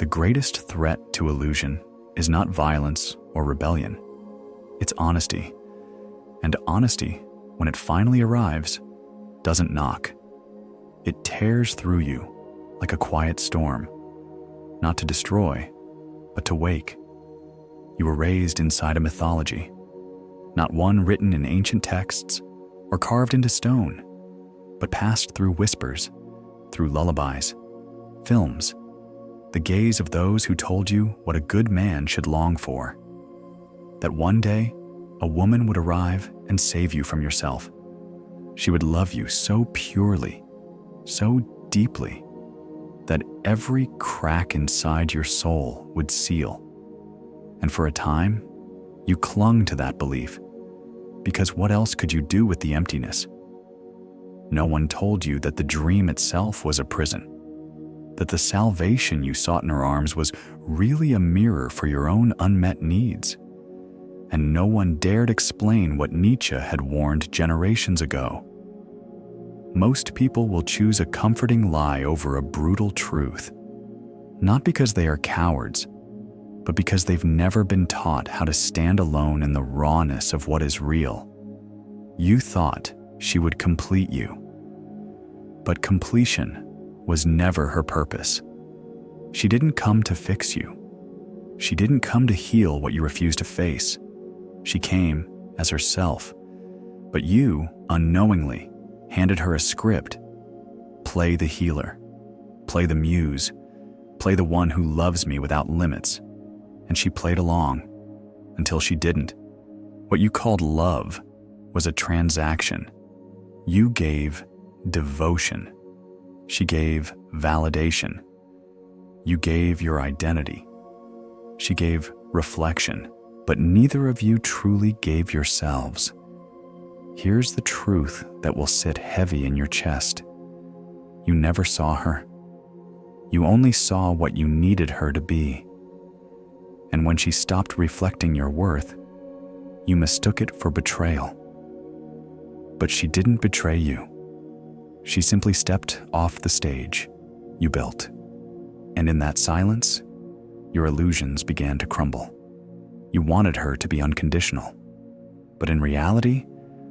The greatest threat to illusion is not violence or rebellion. It's honesty. And honesty, when it finally arrives, doesn't knock. It tears through you like a quiet storm, not to destroy, but to wake. You were raised inside a mythology, not one written in ancient texts or carved into stone, but passed through whispers, through lullabies, films, the gaze of those who told you what a good man should long for. That one day, a woman would arrive and save you from yourself. She would love you so purely, so deeply, that every crack inside your soul would seal. And for a time, you clung to that belief, because what else could you do with the emptiness? No one told you that the dream itself was a prison, that the salvation you sought in her arms was really a mirror for your own unmet needs. And no one dared explain what Nietzsche had warned generations ago. Most people will choose a comforting lie over a brutal truth, not because they are cowards, but because they've never been taught how to stand alone in the rawness of what is real. You thought she would complete you, but completion was never her purpose. She didn't come to fix you. She didn't come to heal what you refused to face. She came as herself, but you, unknowingly, handed her a script. Play the healer, play the muse, play the one who loves me without limits. And she played along until she didn't. What you called love was a transaction. You gave devotion. She gave validation. You gave your identity. She gave reflection, but neither of you truly gave yourselves. Here's the truth that will sit heavy in your chest. You never saw her. You only saw what you needed her to be. And when she stopped reflecting your worth, you mistook it for betrayal. But she didn't betray you. She simply stepped off the stage you built. And in that silence, your illusions began to crumble. You wanted her to be unconditional. But in reality,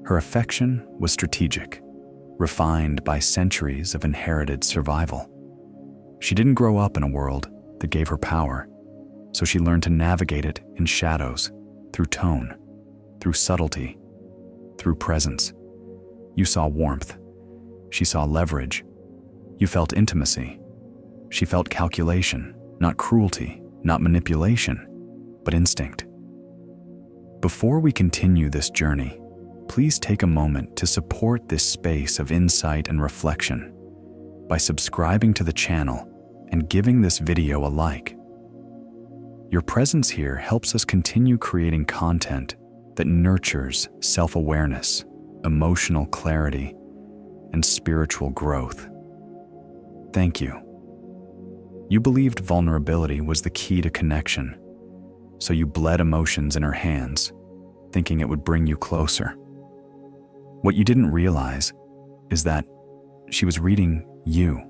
her affection was strategic, refined by centuries of inherited survival. She didn't grow up in a world that gave her power, so she learned to navigate it in shadows, through tone, through subtlety, through presence. You saw warmth. She saw leverage. You felt intimacy. She felt calculation, not cruelty, not manipulation, but instinct. Before we continue this journey, please take a moment to support this space of insight and reflection by subscribing to the channel and giving this video a like. Your presence here helps us continue creating content that nurtures self-awareness, emotional clarity, and spiritual growth. Thank you. You believed vulnerability was the key to connection, so you bled emotions in her hands, thinking it would bring you closer. What you didn't realize is that she was reading you,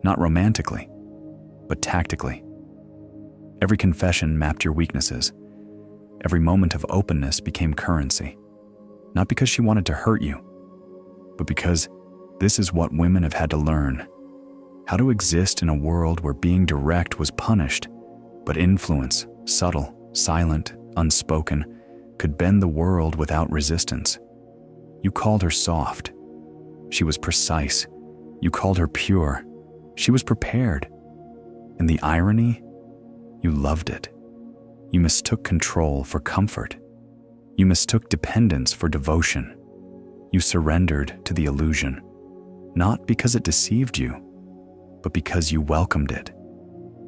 not romantically, but tactically. Every confession mapped your weaknesses. Every moment of openness became currency, not because she wanted to hurt you, but because this is what women have had to learn: how to exist in a world where being direct was punished, but influence, subtle, silent, unspoken, could bend the world without resistance. You called her soft. She was precise. You called her pure. She was prepared. And the irony? You loved it. You mistook control for comfort. You mistook dependence for devotion. You surrendered to the illusion, not because it deceived you, but because you welcomed it.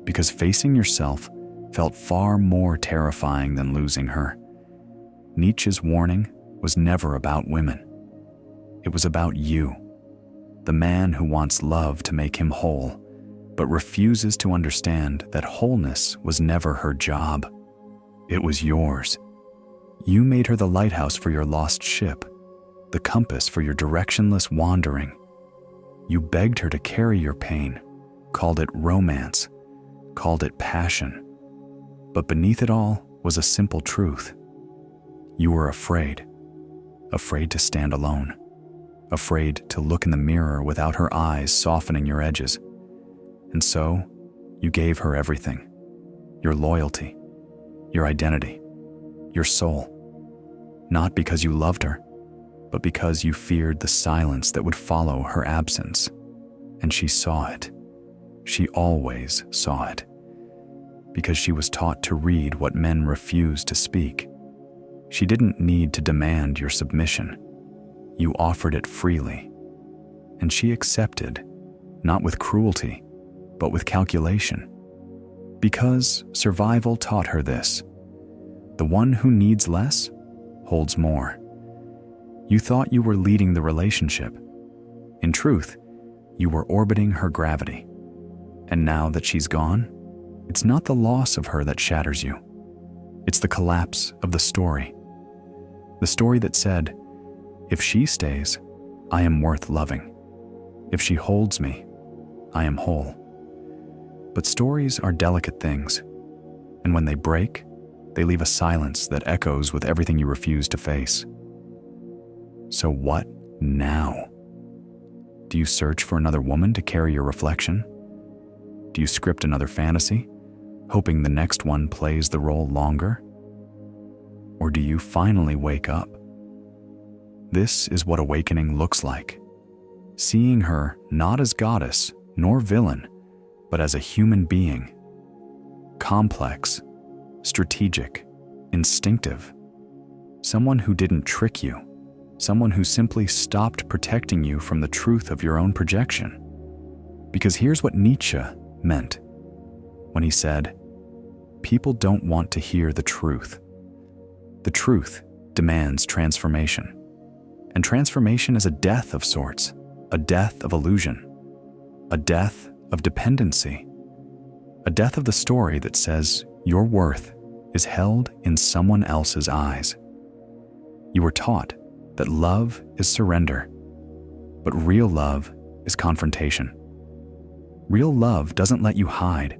Because facing yourself felt far more terrifying than losing her. Nietzsche's warning was never about women. It was about you, the man who wants love to make him whole, but refuses to understand that wholeness was never her job. It was yours. You made her the lighthouse for your lost ship, the compass for your directionless wandering. You begged her to carry your pain, called it romance, called it passion, but beneath it all was a simple truth. You were afraid. Afraid to stand alone. Afraid to look in the mirror without her eyes softening your edges. And so, you gave her everything. Your loyalty, your identity, your soul. Not because you loved her, but because you feared the silence that would follow her absence. And she saw it. She always saw it. Because she was taught to read what men refused to speak. She didn't need to demand your submission. You offered it freely. And she accepted, not with cruelty, but with calculation. Because survival taught her this. The one who needs less holds more. You thought you were leading the relationship. In truth, you were orbiting her gravity. And now that she's gone, it's not the loss of her that shatters you. It's the collapse of the story. The story that said, if she stays, I am worth loving. If she holds me, I am whole. But stories are delicate things, and when they break, they leave a silence that echoes with everything you refuse to face. So what now? Do you search for another woman to carry your reflection? Do you script another fantasy, hoping the next one plays the role longer? Or do you finally wake up? This is what awakening looks like. Seeing her not as goddess nor villain, but as a human being. Complex, strategic, instinctive. Someone who didn't trick you. Someone who simply stopped protecting you from the truth of your own projection. Because here's what Nietzsche meant when he said, people don't want to hear the truth. The truth demands transformation. And transformation is a death of sorts, a death of illusion, a death of dependency, a death of the story that says your worth is held in someone else's eyes. You were taught that love is surrender, but real love is confrontation. Real love doesn't let you hide.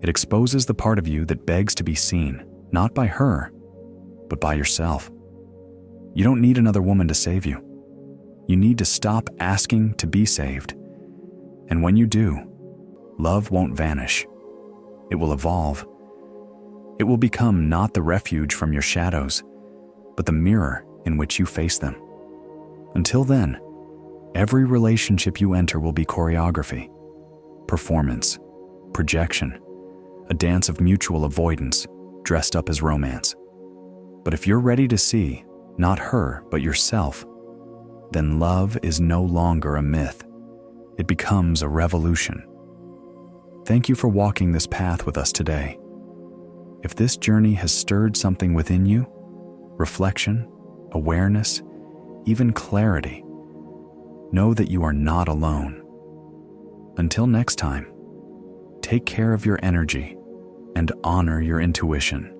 It exposes the part of you that begs to be seen, not by her, but by yourself. You don't need another woman to save you. You need to stop asking to be saved. And when you do, love won't vanish. It will evolve. It will become not the refuge from your shadows, but the mirror in which you face them. Until then, every relationship you enter will be choreography, performance, projection, a dance of mutual avoidance dressed up as romance. But if you're ready to see, not her, but yourself, then love is no longer a myth. It becomes a revolution. Thank you for walking this path with us today. If this journey has stirred something within you, reflection, awareness, even clarity, know that you are not alone. Until next time, take care of your energy and honor your intuition.